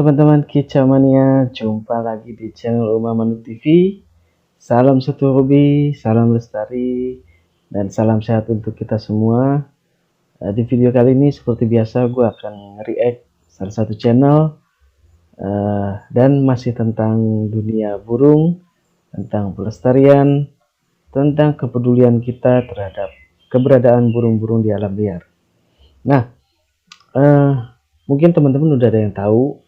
teman-teman Kicamania, jumpa lagi di channel Uma Manu TV. Salam satu hobi, salam lestari, dan salam sehat untuk kita semua. Di video kali ini seperti biasa gue akan react salah satu channel dan masih tentang dunia burung, tentang pelestarian, tentang kepedulian kita terhadap keberadaan burung-burung di alam liar. Nah, mungkin teman-teman udah ada yang tahu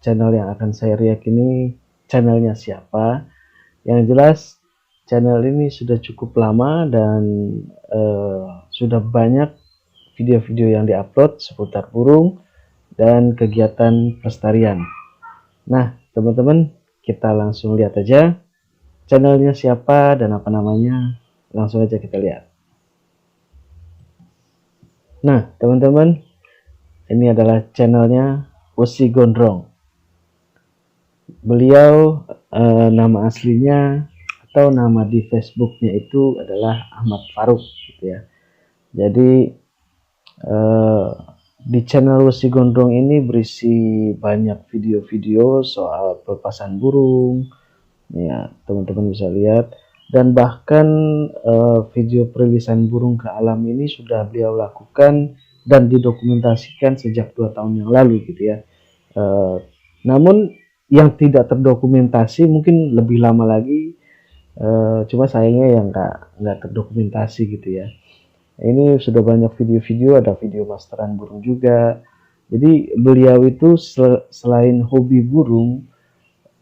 channel yang akan saya react ini channelnya siapa. Yang jelas channel ini sudah cukup lama dan sudah banyak video-video yang diupload seputar burung dan kegiatan pelestarian. Nah teman-teman, kita langsung lihat aja channelnya siapa dan apa namanya. Langsung aja kita lihat. Nah teman-teman, ini adalah channelnya Usi Gondrong. Beliau nama aslinya atau nama di Facebooknya itu adalah Ahmad Faruk gitu ya. Jadi di channel Usi Gondrong ini berisi banyak video-video soal pelepasan burung ya, teman-teman bisa lihat. Dan bahkan video perilisan burung ke alam ini sudah beliau lakukan dan didokumentasikan sejak 2 tahun yang lalu gitu ya. Namun yang tidak terdokumentasi mungkin lebih lama lagi, cuma sayangnya yang nggak terdokumentasi gitu ya. Ini sudah banyak video-video, ada video masteran burung juga. Jadi beliau itu selain hobi burung,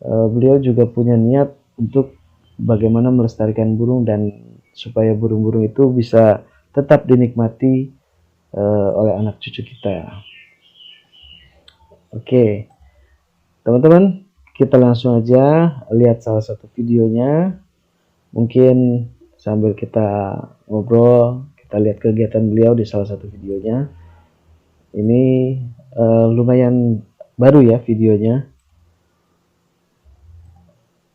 beliau juga punya niat untuk bagaimana melestarikan burung dan supaya burung-burung itu bisa tetap dinikmati oleh anak cucu kita. Oke, teman-teman, kita langsung aja lihat salah satu videonya. Mungkin sambil kita ngobrol, kita lihat kegiatan beliau di salah satu videonya. Ini lumayan baru ya videonya.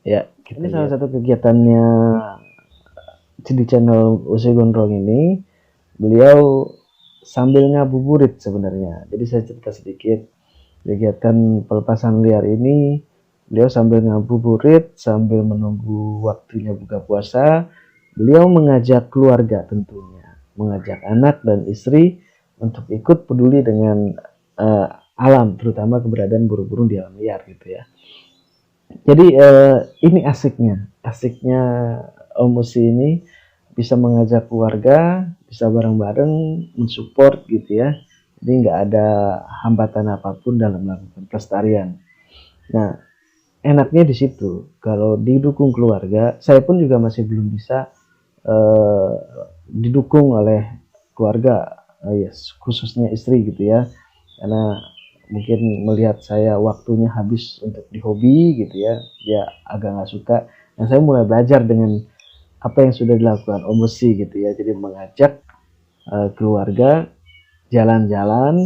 Ya, ini salah satu kegiatannya di channel Usi Gondrong ini. Beliau sambil ngabuburit sebenarnya. Jadi saya cerita sedikit kegiatan pelepasan liar ini. Beliau sambil ngabuburit, sambil menunggu waktunya buka puasa. Beliau mengajak keluarga tentunya, mengajak anak dan istri untuk ikut peduli dengan alam, terutama keberadaan burung-burung di alam liar gitu ya. Jadi ini asiknya Om Usi ini bisa mengajak keluarga, bisa bareng-bareng mensupport gitu ya. Jadi nggak ada hambatan apapun dalam melakukan pelestarian. Nah, enaknya di situ kalau didukung keluarga. Saya pun juga masih belum bisa didukung oleh keluarga, khususnya istri gitu ya. Karena mungkin melihat saya waktunya habis untuk di hobi gitu ya, dia agak nggak suka. Dan saya mulai belajar dengan apa yang sudah dilakukan Om Usi gitu ya. Jadi mengajak keluarga jalan-jalan.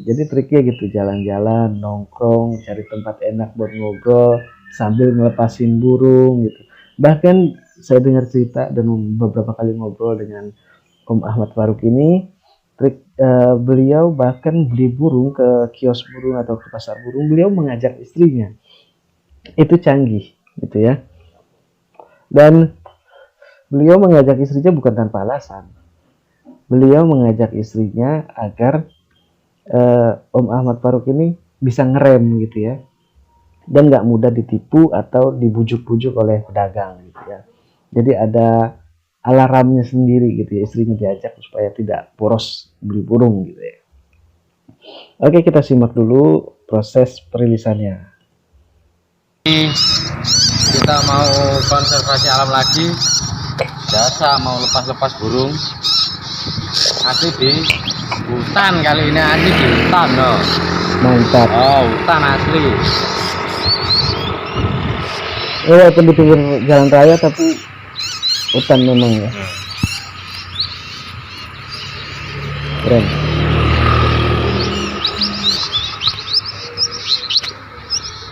Jadi triknya gitu, jalan-jalan, nongkrong, cari tempat enak buat ngobrol sambil melepasin burung gitu. Bahkan saya dengar cerita dan beberapa kali ngobrol dengan Om Ahmad Faruk ini, trik beliau bahkan beli burung ke kios burung atau ke pasar burung, beliau mengajak istrinya. Itu canggih gitu ya. Dan beliau mengajak istrinya bukan tanpa alasan. Beliau mengajak istrinya agar Om Ahmad Faruk ini bisa ngerem gitu ya, dan nggak mudah ditipu atau dibujuk-bujuk oleh pedagang gitu ya. Jadi ada alarmnya sendiri gitu ya, istrinya diajak supaya tidak boros beli burung gitu ya. Oke, kita simak dulu proses perilisannya. Kita mau konservasi alam lagi, biasa mau lepas-lepas burung. Asli di hutan kali ini, asli di hutan loh. Mantap. Oh, hutan asli. Walaupun di pinggir jalan raya tapi hutan memang ya. Keren.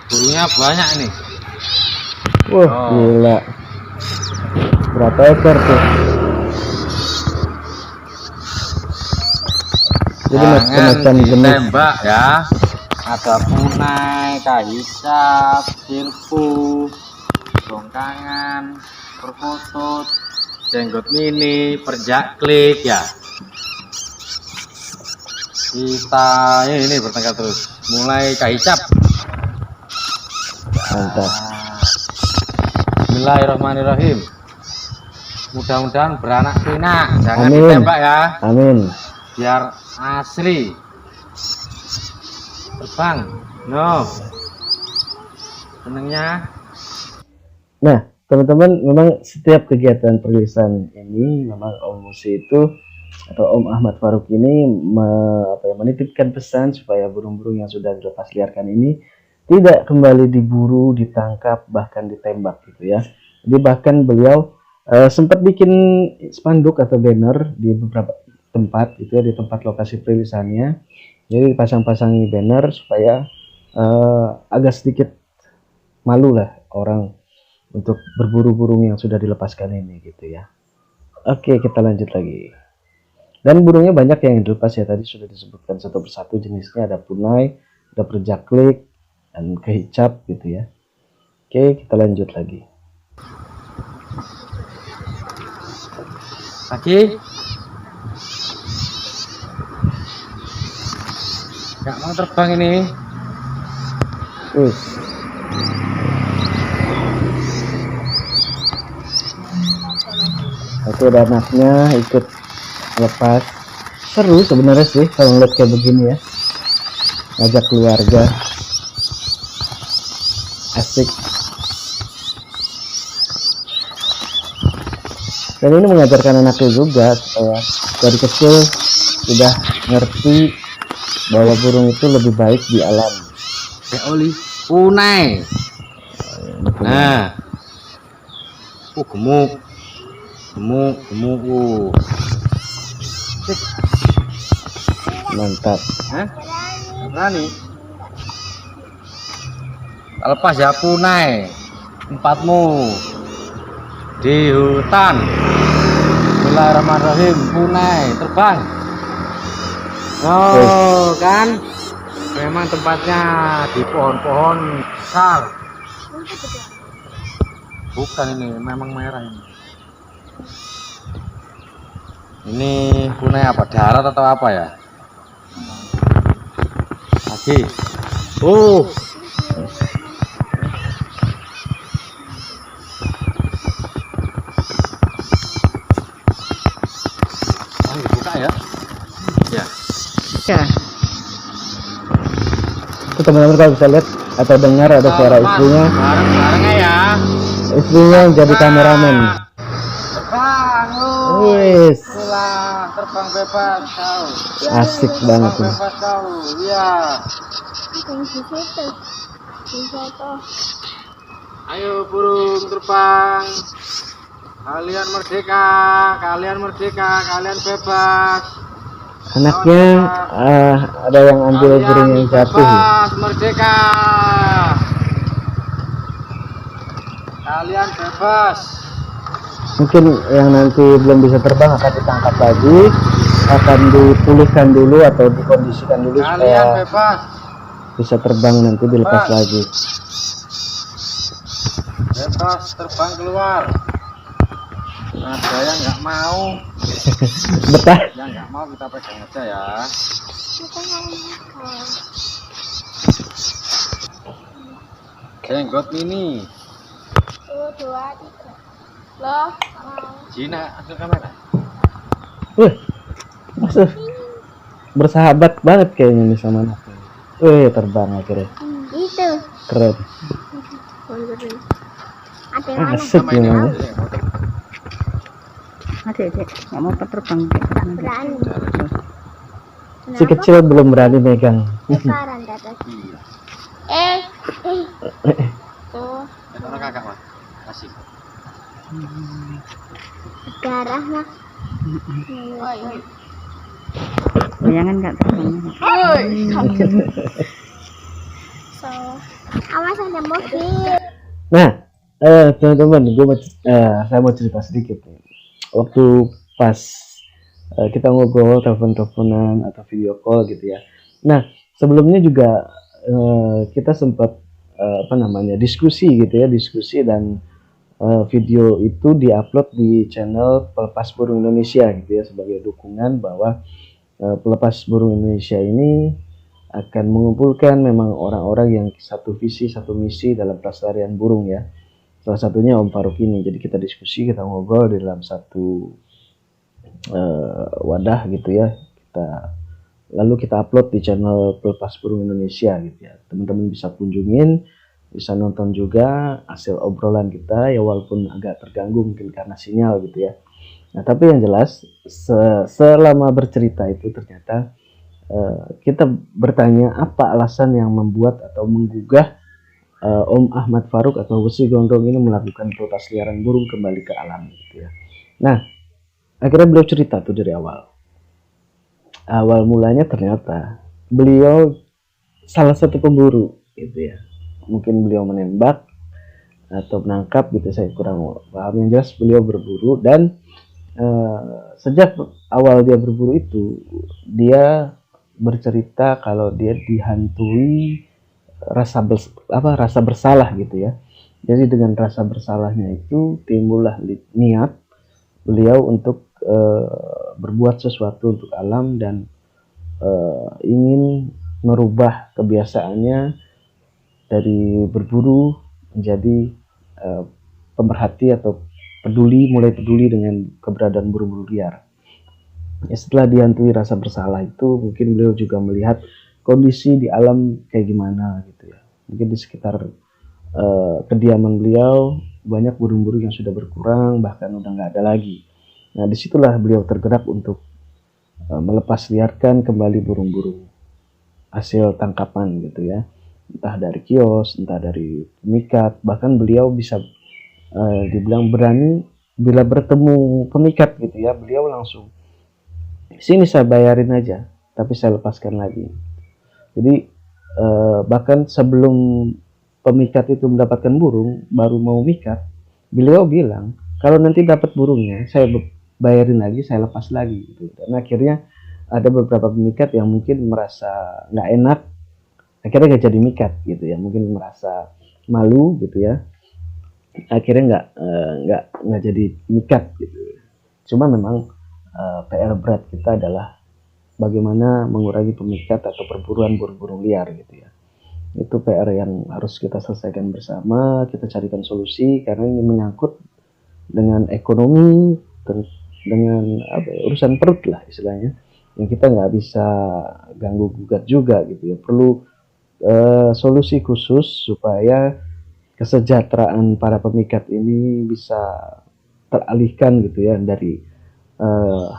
Burungnya banyak nih. Wah, gila. Berapa ekor tuh? Jadi macam-macam jenis. Tembak ya. Ada punai, kahicap, sirpu, bongkangan, perkutut, jenggot mini, perjak klik ya. Kita ini bertengkar terus. Mulai kahicap. Mantap. Bismillahirrahmanirrahim. Mudah-mudahan beranak pinak, jangan Amin. ditembak ya, Amin. biar asli. Terbang, no. Senengnya. Nah, teman-teman, memang setiap kegiatan perilisan ini memang Om Musi itu atau Om Ahmad Faruk ini menitipkan pesan supaya burung-burung yang sudah dilepas liarkan ini tidak kembali diburu, ditangkap, bahkan ditembak gitu ya. Jadi bahkan beliau sempat bikin spanduk atau banner di beberapa tempat gitu ya, di tempat lokasi perilisannya. Jadi pasang-pasangi banner supaya agak sedikit malu lah orang untuk berburu burung yang sudah dilepaskan ini gitu ya. Oke, kita lanjut lagi. Dan burungnya banyak yang dilepas ya, tadi sudah disebutkan satu persatu jenisnya, ada punai, ada perjaklik, dan kehicap gitu ya. Oke, kita lanjut lagi. Lagi. Gak mau terbang ini. Wih. Oke, ada anaknya ikut lepas. Seru sebenarnya sih kalau ngeliat kayak begini ya, ngajak keluarga, asik. Dan ini mengajarkan anaknya juga supaya dari kecil sudah ngerti bahwa burung itu lebih baik di alam. Kayak oli punai. Nah, gemuk, Mantap. Hah? Berani. Lepas ya punai, empatmu di hutan. Bismillahirrahmanirrahim. Punai terbang. Oh kan, memang tempatnya di pohon-pohon besar. Bukan ini, memang merah ini. Ini punai apa? Darat atau apa ya? Lagi. Oh. Oh, dibuka ya? Ya. Ya. Itu teman-teman kalau bisa lihat atau dengar ada suara istrinya. Bareng-barengnya ya. Istrinya yang jadi kameramen. Terbang lu. Wis. Pulang, terbang bebas kau. Asik banget Terbang ini. bebas kau. Iya. Ayo burung terbang. Kalian merdeka, kalian merdeka, kalian bebas. Anaknya ada yang ambil burung yang jatuh. Bebas, merdeka. Kalian bebas. Mungkin yang nanti belum bisa terbang akan ditangkap lagi, akan dipulihkan dulu atau dikondisikan dulu Kalian supaya bebas. bisa terbang, nanti dilepas lagi. Bebas terbang keluar. Ada yang nggak mau, Betah. yang nggak mau kita pegang aja ya. Jenggot mini. 1, 2, 3. Loh, Cina, ambil kamera. Maksud bersahabat banget kayaknya nih sama anaknya. Terbang akhirnya. itu. Keren. Ada yang mana? Asik memang. Adik-adik, nggak mau terbang. Berani. Si kecil belum berani megang. Sekarang data. Iya. Tuh, Orang kakak mah. Kasih. darah mah. Bayangan nggak terbang. So, awas ada mobil. Nah, teman-teman, saya mau cerita sedikit nih. Waktu pas kita ngobrol telepon-teleponan atau video call gitu ya. Nah, sebelumnya juga kita sempat diskusi gitu ya, diskusi, dan video itu diupload di channel Pelepas Burung Indonesia gitu ya, sebagai dukungan bahwa Pelepas Burung Indonesia ini akan mengumpulkan memang orang-orang yang satu visi satu misi dalam pelestarian burung ya. Salah satunya Om Faruk ini. Jadi kita diskusi, kita ngobrol di dalam satu wadah gitu ya. Lalu kita upload di channel Pelepas Burung Indonesia gitu ya. Teman-teman bisa kunjungin, bisa nonton juga hasil obrolan kita ya, walaupun agak terganggu mungkin karena sinyal gitu ya. Nah, tapi yang jelas selama bercerita itu ternyata kita bertanya apa alasan yang membuat atau menggugah Om Ahmad Faruk atau Wesi Gondrong ini melakukan pelepas liaran burung kembali ke alam gitu ya. Nah, akhirnya beliau cerita tuh dari awal. Awal mulanya ternyata beliau salah satu pemburu gitu ya. Mungkin beliau menembak atau menangkap gitu, saya kurang paham. Yang jelas beliau berburu, dan sejak awal dia berburu itu dia bercerita kalau dia dihantui rasa bersalah gitu ya. Jadi dengan rasa bersalahnya itu timbullah niat beliau untuk berbuat sesuatu untuk alam, dan ingin merubah kebiasaannya dari berburu menjadi pemerhati atau mulai peduli dengan keberadaan burung-burung liar. Ya, setelah dihantui rasa bersalah itu, mungkin beliau juga melihat kondisi di alam kayak gimana gitu ya. Mungkin di sekitar kediaman beliau banyak burung-burung yang sudah berkurang, bahkan udah nggak ada lagi. Nah, disitulah beliau tergerak untuk melepas liarkan kembali burung-burung hasil tangkapan gitu ya, entah dari kios, entah dari pemikat. Bahkan beliau bisa dibilang berani bila bertemu pemikat gitu ya, beliau langsung, sini saya bayarin aja, tapi saya lepaskan lagi. Jadi bahkan sebelum pemikat itu mendapatkan burung, baru mau mikat, beliau bilang kalau nanti dapat burungnya saya bayarin lagi, saya lepas lagi gitu. Dan akhirnya ada beberapa pemikat yang mungkin merasa nggak enak, akhirnya nggak jadi mikat gitu ya, mungkin merasa malu gitu ya, akhirnya nggak jadi mikat gitu. Cuma memang PR berat kita adalah bagaimana mengurangi pemikat atau perburuan burung-burung liar gitu ya. Itu PR yang harus kita selesaikan bersama, kita carikan solusi, karena ini menyangkut dengan ekonomi, dengan urusan perut lah istilahnya, yang kita nggak bisa ganggu gugat juga gitu ya. Perlu solusi khusus supaya kesejahteraan para pemikat ini bisa teralihkan gitu ya, dari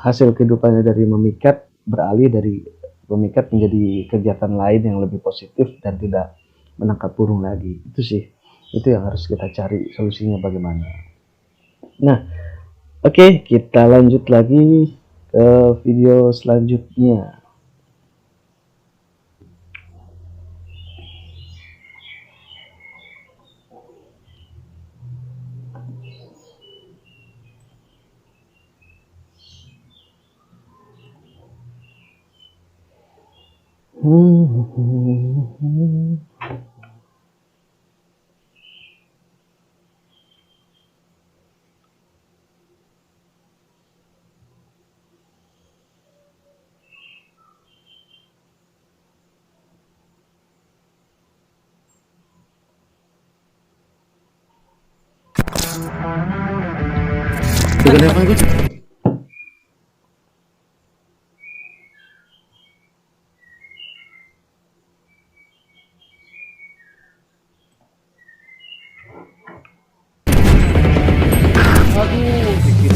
hasil kehidupannya dari memikat beralih dari pemikat menjadi kegiatan lain yang lebih positif dan tidak menangkap burung lagi. Itu sih, itu yang harus kita cari solusinya bagaimana. Nah, oke, kita lanjut lagi ke video selanjutnya.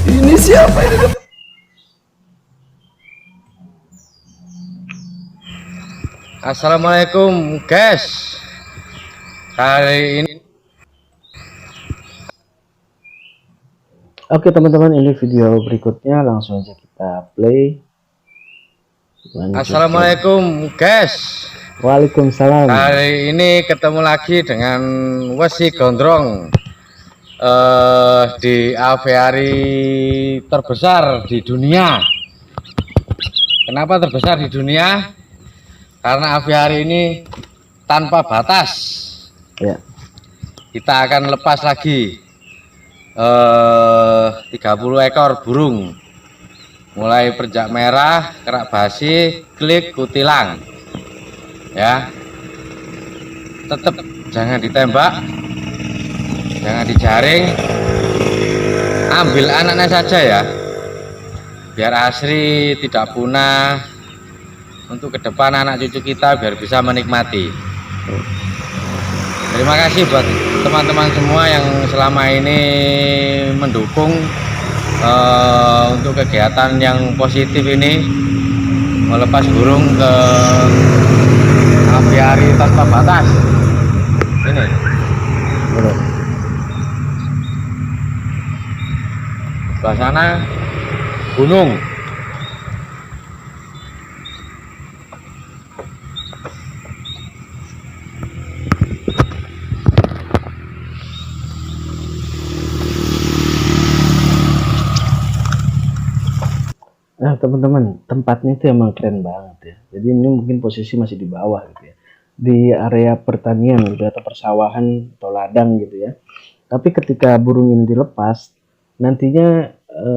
Ini siapa ini? Assalamualaikum guys. Hari ini Oke teman-teman, ini video berikutnya, langsung aja kita play. Lanjut. Assalamualaikum guys. Waalaikumsalam. Hari ini ketemu lagi dengan Wesi Gondrong di aviari terbesar di dunia. Kenapa terbesar di dunia? Karena aviari ini tanpa batas. Ya. Kita akan lepas lagi 30 ekor burung, mulai perjak merah, kerak basi, klik, kutilang. Ya, tetap jangan ditembak, jangan dijaring, ambil anaknya saja ya, biar asri tidak punah, untuk ke depan anak cucu kita biar bisa menikmati. Terima kasih buat teman-teman semua yang selama ini mendukung untuk kegiatan yang positif ini, melepas burung ke apiari tanpa batas. Ini Betul. sebelah sana gunung. Nah teman-teman, tempatnya itu emang keren banget ya. Jadi ini mungkin posisi masih di bawah gitu ya, di area pertanian gitu atau persawahan atau ladang gitu ya. Tapi ketika burung ini dilepas, nantinya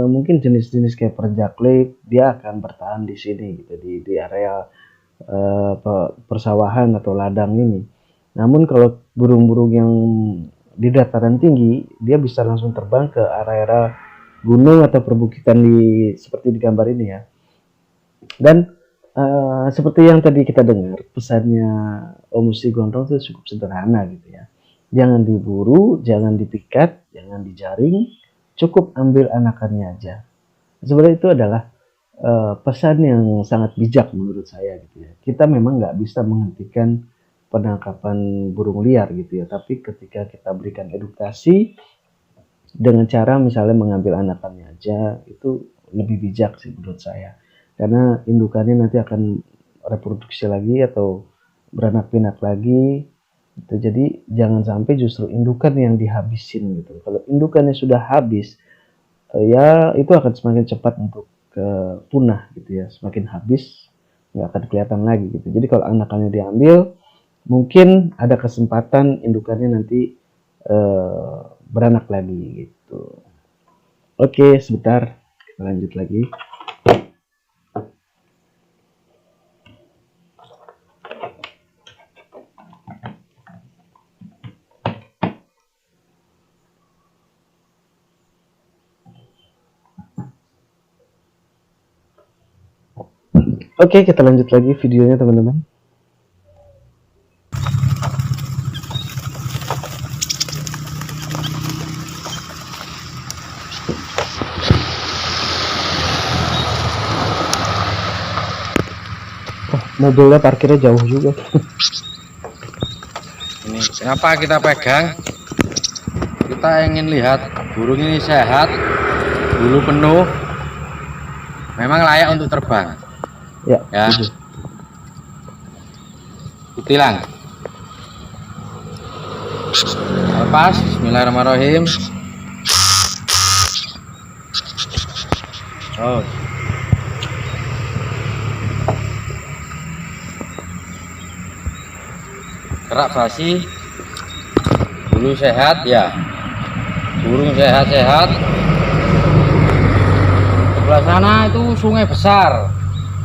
mungkin jenis-jenis kayak perjaklik dia akan bertahan di sini gitu, di area persawahan atau ladang ini. Namun kalau burung-burung yang di dataran tinggi, dia bisa langsung terbang ke area-area gunung atau perbukitan seperti di gambar ini ya. Dan seperti yang tadi kita dengar, pesannya Om Musi Gondrong itu cukup sederhana gitu ya. Jangan diburu, jangan dipikat, jangan dijaring, cukup ambil anakannya aja. Sebenarnya itu adalah pesan yang sangat bijak menurut saya gitu ya. Kita memang nggak bisa menghentikan penangkapan burung liar gitu ya, tapi ketika kita berikan edukasi dengan cara misalnya mengambil anakannya aja, itu lebih bijak sih menurut saya, karena indukannya nanti akan reproduksi lagi atau beranak pinak lagi gitu. Jadi jangan sampai justru indukan yang dihabisin gitu. Kalau indukannya sudah habis, ya itu akan semakin cepat untuk punah gitu ya, semakin habis nggak akan kelihatan lagi gitu. Jadi kalau anakannya diambil, mungkin ada kesempatan indukannya nanti beranak lagi gitu. Oke, sebentar kita lanjut lagi. Oke, kita lanjut lagi videonya teman-teman. Mobilnya parkirnya jauh juga. Ini kenapa kita pegang? Kita ingin lihat burung ini sehat, bulu penuh, memang layak untuk terbang. Ya. Kutilang. Lepas, bismillahirrahmanirrahim. Oh. Kerak basi, bulu sehat ya, burung sehat-sehat. Sebelah sana itu sungai besar.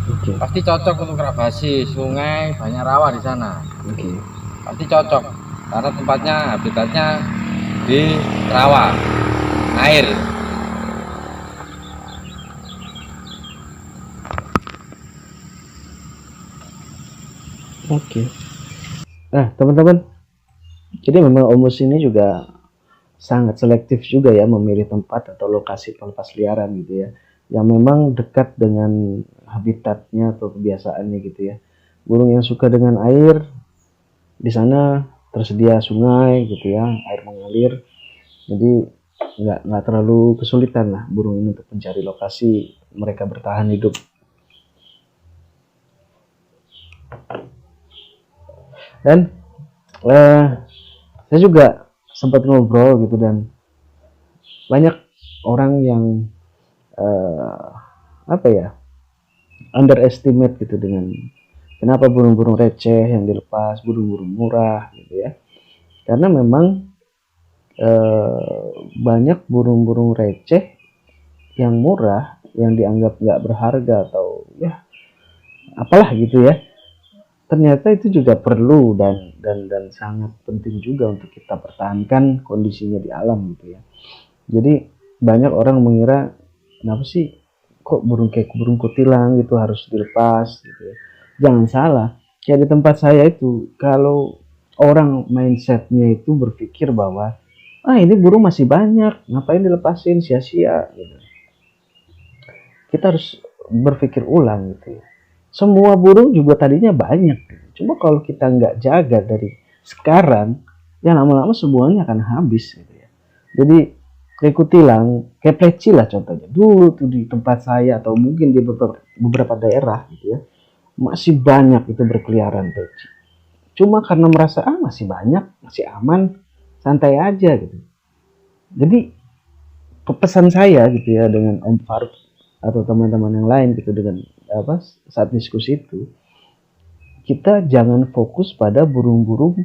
Oke. Pasti cocok untuk kerak basi, sungai banyak rawa di sana. Oke. Pasti cocok karena tempatnya, habitatnya di rawa, air. Oke. Nah, teman-teman, jadi memang Om Mus ini juga sangat selektif juga ya memilih tempat atau lokasi pelepas liaran gitu ya, yang memang dekat dengan habitatnya atau kebiasaannya gitu ya. Burung yang suka dengan air, di sana tersedia sungai gitu ya, air mengalir, jadi nggak terlalu kesulitan lah burung ini untuk mencari lokasi mereka bertahan hidup. Dan saya juga sempat ngobrol gitu, dan banyak orang yang underestimate gitu dengan Kenapa burung-burung receh yang dilepas, burung-burung murah gitu ya? Karena memang banyak burung-burung receh yang murah, yang dianggap nggak berharga atau ya apalah gitu ya. Ternyata itu juga perlu dan sangat penting juga untuk kita pertahankan kondisinya di alam gitu ya. Jadi banyak orang mengira kenapa sih kok burung kayak burung kutilang gitu harus dilepas gitu ya. Jangan salah, kayak di tempat saya itu kalau orang mindsetnya itu berpikir bahwa ini burung masih banyak, ngapain dilepasin, sia-sia gitu. Kita harus berpikir ulang gitu ya. Semua burung juga tadinya banyak gitu. Cuma kalau kita nggak jaga dari sekarang, ya lama-lama semuanya akan habis gitu ya. Jadi kayak kutilang, kayak pleci lah contohnya. Dulu tuh di tempat saya atau mungkin di beberapa daerah gitu ya, masih banyak itu berkeliaran pleci. Cuma karena merasa masih banyak, masih aman, santai aja gitu. Jadi pesan saya gitu ya dengan Om Faruk atau teman-teman yang lain gitu dengan saat diskusi itu, kita jangan fokus pada burung-burung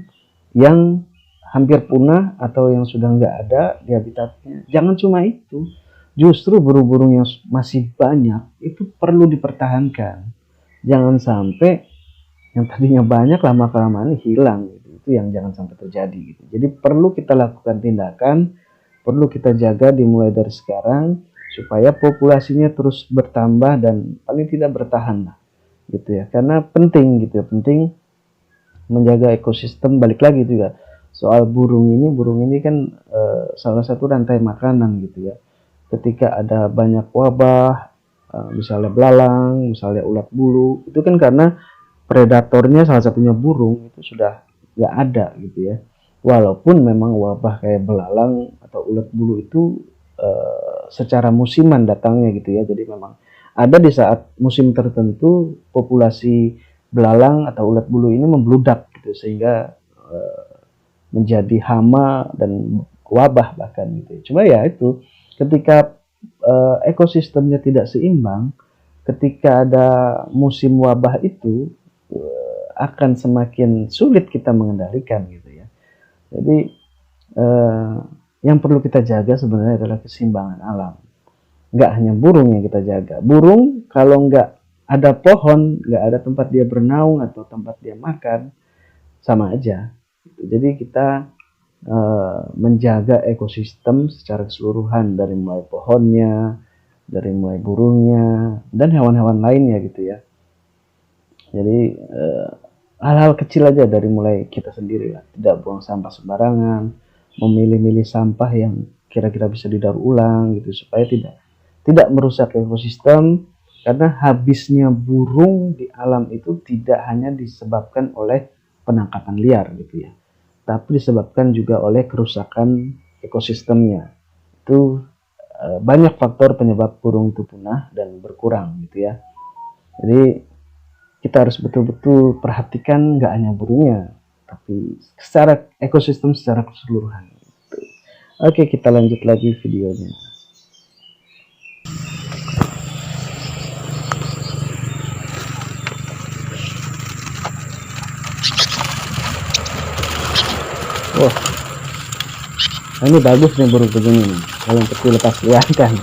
yang hampir punah atau yang sudah nggak ada di habitatnya. Jangan cuma itu, justru burung-burung yang masih banyak itu perlu dipertahankan. Jangan sampai yang tadinya banyak lama-kelamaan hilang gitu. Itu yang jangan sampai terjadi gitu. Jadi perlu kita lakukan tindakan, perlu kita jaga dimulai dari sekarang supaya populasinya terus bertambah dan paling tidak bertahan lah gitu ya. Karena penting gitu ya, penting menjaga ekosistem. Balik lagi juga soal burung ini kan salah satu rantai makanan gitu ya. Ketika ada banyak wabah, misalnya belalang, misalnya ulat bulu, itu kan karena predatornya salah satunya burung itu sudah nggak ada gitu ya. Walaupun memang wabah kayak belalang atau ulat bulu itu secara musiman datangnya gitu ya. Jadi memang ada di saat musim tertentu populasi belalang atau ulat bulu ini membludak gitu sehingga menjadi hama dan wabah bahkan gitu. Cuma ya itu ketika ekosistemnya tidak seimbang, ketika ada musim wabah itu akan semakin sulit kita mengendalikan gitu ya. Jadi yang perlu kita jaga sebenarnya adalah keseimbangan alam. Nggak hanya burung yang kita jaga. Burung kalau nggak ada pohon, nggak ada tempat dia bernaung atau tempat dia makan, sama aja. Jadi kita menjaga ekosistem secara keseluruhan dari mulai pohonnya, dari mulai burungnya, dan hewan-hewan lainnya gitu ya. Jadi hal-hal kecil aja dari mulai kita sendiri lah. Tidak buang sampah sembarangan, memilih-milih sampah yang kira-kira bisa didaur ulang gitu supaya tidak merusak ekosistem. Karena habisnya burung di alam itu tidak hanya disebabkan oleh penangkapan liar gitu ya, tapi disebabkan juga oleh kerusakan ekosistemnya. Itu banyak faktor penyebab burung itu punah dan berkurang gitu ya. Jadi kita harus betul-betul perhatikan nggak hanya burungnya, tapi secara ekosistem secara keseluruhan. Oke, kita lanjut lagi videonya. Wah, ini bagus nih burung begini nih, kalau untuk dilepas liarkan.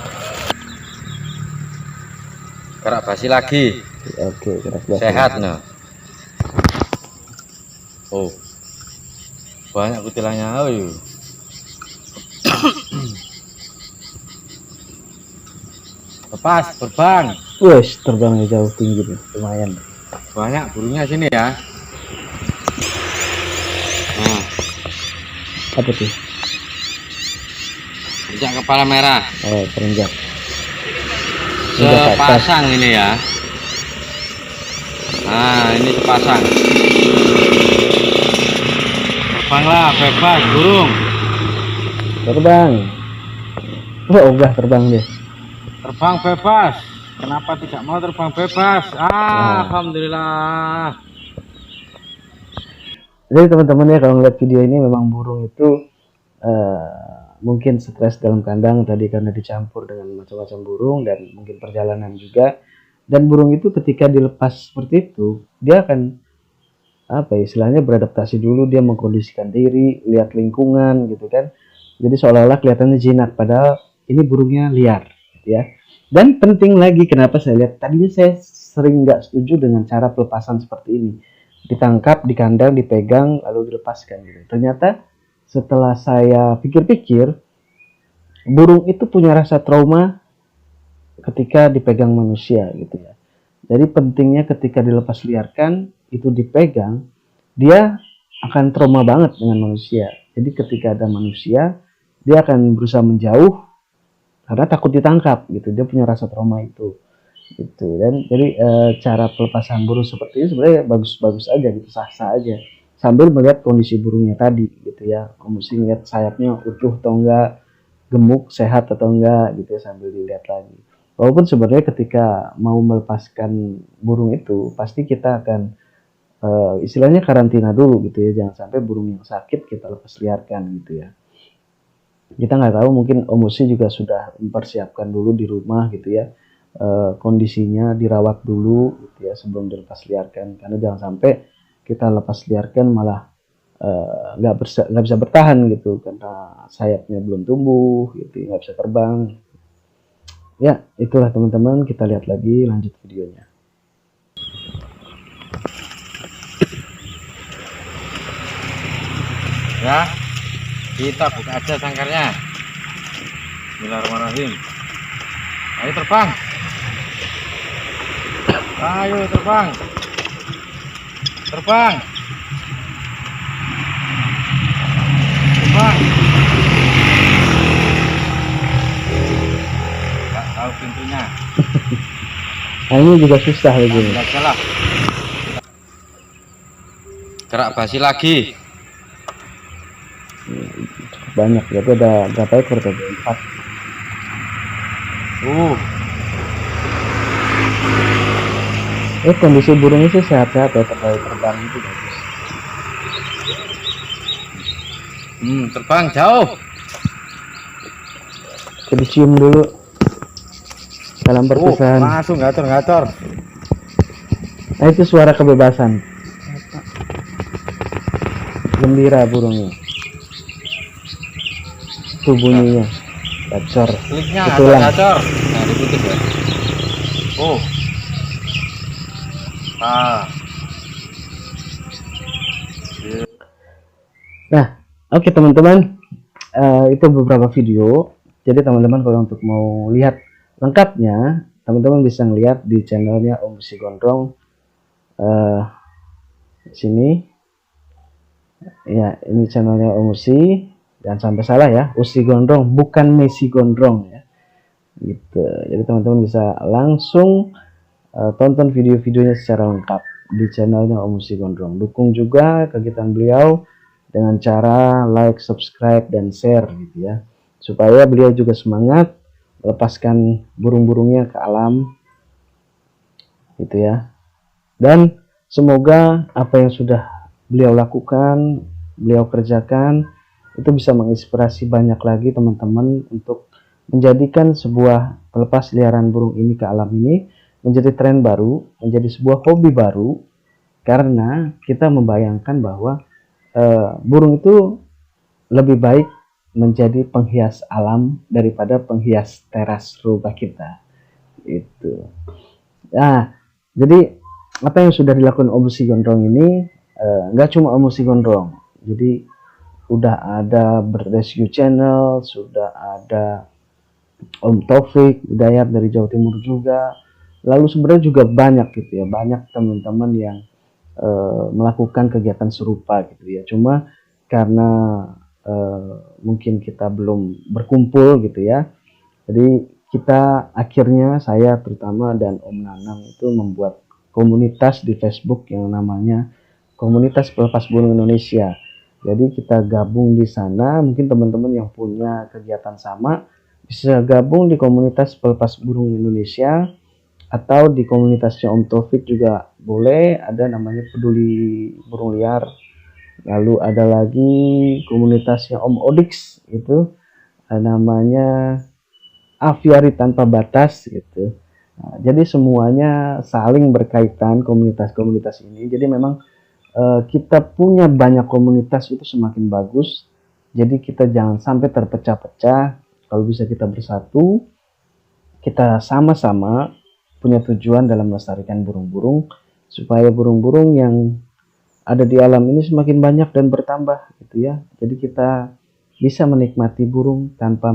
Gerak basi lagi. Oke, gerak-gerak Sehat no. Oh, banyak kutilanya. Oh, yuk. Lepas terbang. Wes, terbangnya jauh tinggi nih, lumayan. Banyak burungnya sini ya. Nah, Apa tuh? perenjak kepala merah. Oh, perenjak. Perenjak ke atas. Sepasang ini ya. Nah, ini sepasang. Terbanglah bebas burung. Terbang. Wah, ogah terbang deh. Terbang bebas. Kenapa tidak mau terbang bebas? Alhamdulillah. Jadi teman-teman ya, kalau ngeliat video ini memang burung itu mungkin stres dalam kandang tadi karena dicampur dengan macam-macam burung dan mungkin perjalanan juga. Dan burung itu ketika dilepas seperti itu, dia akan apa ya, istilahnya beradaptasi dulu, dia mengkondisikan diri, lihat lingkungan gitu kan. Jadi seolah-olah kelihatannya jinak, padahal ini burungnya liar ya. Dan penting lagi, kenapa saya lihat tadinya saya sering nggak setuju dengan cara pelepasan seperti ini, ditangkap di kandang, dipegang lalu dilepaskan gitu. Ternyata setelah saya pikir-pikir, burung itu punya rasa trauma ketika dipegang manusia gitu ya. Jadi pentingnya ketika dilepas liarkan itu dipegang, dia akan trauma banget dengan manusia. Jadi ketika ada manusia, dia akan berusaha menjauh karena takut ditangkap gitu. Dia punya rasa trauma itu. Gitu. Dan jadi cara pelepasan burung seperti ini sebenarnya bagus-bagus aja gitu, sah-sah aja. Sambil melihat kondisi burungnya tadi gitu ya. Mesti lihat sayapnya utuh atau enggak, gemuk, sehat atau enggak gitu ya, sambil dilihat lagi. Walaupun sebenarnya ketika mau melepaskan burung itu pasti kita akan istilahnya karantina dulu gitu ya, jangan sampai burung yang sakit kita lepas liarkan gitu ya. Kita nggak tahu, mungkin Om Usi juga sudah mempersiapkan dulu di rumah gitu ya, kondisinya dirawat dulu gitu ya sebelum dilepas liarkan, karena jangan sampai kita lepas liarkan malah nggak bisa bertahan gitu karena sayapnya belum tumbuh gitu, nggak bisa terbang. Ya itulah teman-teman, kita lihat lagi lanjut videonya. Ya, kita buka aja sangkarnya. Bismillahirrahmanirrahim. Ayo terbang. Ayo terbang. Terbang. Terbang. Nggak tahu pintunya. Nah ini juga susah lagi nih. Salah. Gerak basi lagi. Banyak, berarti ada berapa ekor tadi? 4. Kondisi burungnya sih sehat-sehat ya, terbang itu bagus. Terbang jauh. Kita cium dulu dalam perpisahan. Langsung ngatur. Nah itu suara kebebasan, gembira burungnya. Itu bunyinya gacor, Kliknya betulan. gacor. Nah diputus ya. Nah oke teman-teman, itu beberapa video. Jadi teman-teman kalau untuk mau lihat lengkapnya, teman-teman bisa ngeliat di channelnya Om Usi Gondrong. Sini ya, ini channelnya Om Usi, jangan sampai salah ya, Usi Gondrong bukan Messi Gondrong ya gitu. Jadi teman-teman bisa langsung tonton video-videonya secara lengkap di channelnya Om Usi Gondrong. Dukung juga kegiatan beliau dengan cara like, subscribe, dan share gitu ya, supaya beliau juga semangat melepaskan burung-burungnya ke alam gitu ya. Dan semoga apa yang sudah beliau lakukan, beliau kerjakan, itu bisa menginspirasi banyak lagi teman-teman untuk menjadikan sebuah pelepas liaran burung ini ke alam ini menjadi tren baru, menjadi sebuah hobi baru, karena kita membayangkan bahwa burung itu lebih baik menjadi penghias alam daripada penghias teras rumah kita itu. Nah jadi apa yang sudah dilakukan Om Usi Gondrong ini nggak cuma Om Usi Gondrong, jadi udah ada Rescue Channel, sudah ada Om Taufik Hidayat dari Jawa Timur juga, lalu sebenarnya juga banyak gitu ya, banyak teman-teman yang melakukan kegiatan serupa gitu ya. Cuma karena mungkin kita belum berkumpul gitu ya, jadi kita akhirnya, saya terutama dan Om Nanang itu membuat komunitas di Facebook yang namanya Komunitas Pelepas Burung Indonesia. Jadi kita gabung di sana. Mungkin teman-teman yang punya kegiatan sama bisa gabung di Komunitas Pelepas Burung Indonesia, atau di komunitasnya Om Taufik juga boleh, ada namanya Peduli Burung Liar. Lalu ada lagi komunitasnya Om Odix, itu namanya Aviari Tanpa Batas gitu. Nah, jadi semuanya saling berkaitan komunitas-komunitas ini. Jadi memang kita punya banyak komunitas itu semakin bagus. Jadi kita jangan sampai terpecah-pecah. Kalau bisa kita bersatu, kita sama-sama punya tujuan dalam melestarikan burung-burung supaya burung-burung yang ada di alam ini semakin banyak dan bertambah gitu ya. Jadi kita bisa menikmati burung tanpa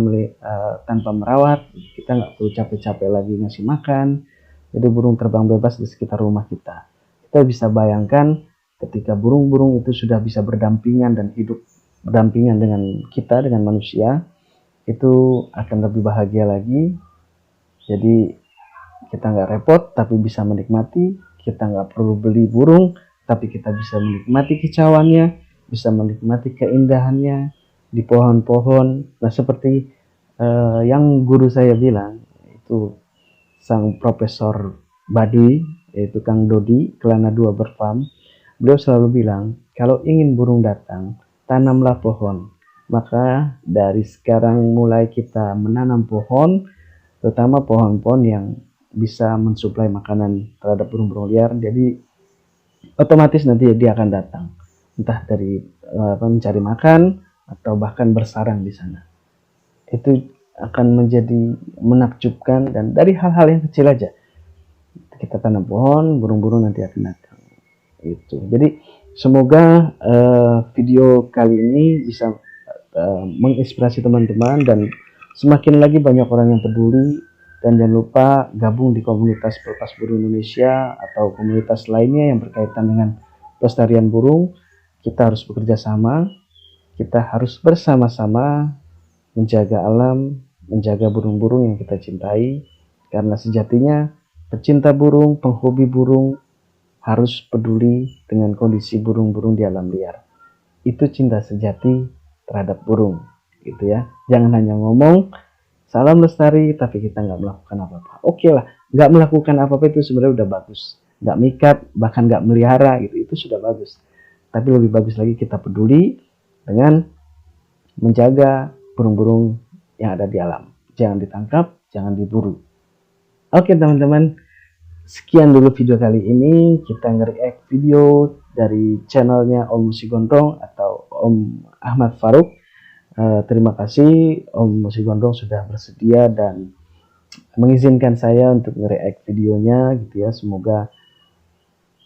merawat. Kita nggak perlu capek-capek lagi ngasih makan. Jadi burung terbang bebas di sekitar rumah kita. Kita bisa bayangkan ketika burung-burung itu sudah bisa berdampingan dan hidup berdampingan dengan kita, dengan manusia, itu akan lebih bahagia lagi. Jadi kita nggak repot tapi bisa menikmati. Kita nggak perlu beli burung tapi kita bisa menikmati kicauannya, bisa menikmati keindahannya di pohon-pohon. Nah, seperti yang guru saya bilang, itu sang Profesor Baduy, yaitu Kang Dodi, Kelana 2 Berfarm, beliau selalu bilang, kalau ingin burung datang, tanamlah pohon. Maka dari sekarang mulai kita menanam pohon, terutama pohon-pohon yang bisa mensuplai makanan terhadap burung-burung liar. Jadi otomatis nanti dia akan datang, entah dari mencari makan atau bahkan bersarang di sana. Itu akan menjadi menakjubkan, dan dari hal-hal yang kecil aja kita tanam pohon, burung-burung nanti akan datang. Itu. Jadi semoga video kali ini bisa menginspirasi teman-teman dan semakin lagi banyak orang yang peduli. Dan jangan lupa gabung di komunitas pelepas burung Indonesia atau komunitas lainnya yang berkaitan dengan pelestarian burung. Kita harus bekerja sama, kita harus bersama-sama menjaga alam, menjaga burung-burung yang kita cintai. Karena sejatinya pecinta burung, penghobi burung harus peduli dengan kondisi burung-burung di alam liar. Itu cinta sejati terhadap burung, gitu ya. Jangan hanya ngomong salam lestari, tapi kita nggak melakukan apa-apa. Oke lah, nggak melakukan apa-apa itu sebenarnya udah bagus. Nggak mikat, bahkan nggak melihara gitu, itu sudah bagus. Tapi lebih bagus lagi kita peduli dengan menjaga burung-burung yang ada di alam. Jangan ditangkap, jangan diburu. Oke teman-teman, sekian dulu video kali ini. Kita nge-react video dari channelnya Om Musi Gondrong atau Om Ahmad Farouk. Terima kasih Om Musi Gondrong sudah bersedia dan mengizinkan saya untuk nge-react videonya gitu ya. Semoga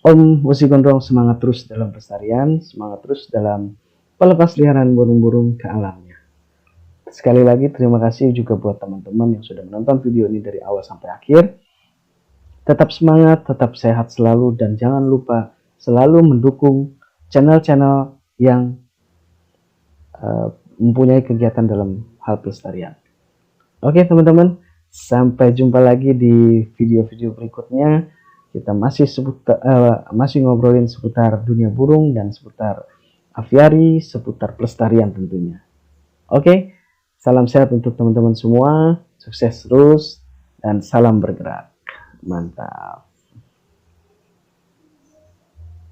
Om Musi Gondrong semangat terus dalam pelestarian, semangat terus dalam pelepasliaran burung-burung ke alamnya. Sekali lagi terima kasih juga buat teman-teman yang sudah menonton video ini dari awal sampai akhir. Tetap semangat, tetap sehat selalu, dan jangan lupa selalu mendukung channel-channel yang mempunyai kegiatan dalam hal pelestarian. Oke teman-teman, sampai jumpa lagi di video-video berikutnya. Kita masih ngobrolin seputar dunia burung dan seputar aviari, seputar pelestarian tentunya. Oke, salam sehat untuk teman-teman semua, sukses terus, dan salam bergerak. Mantap.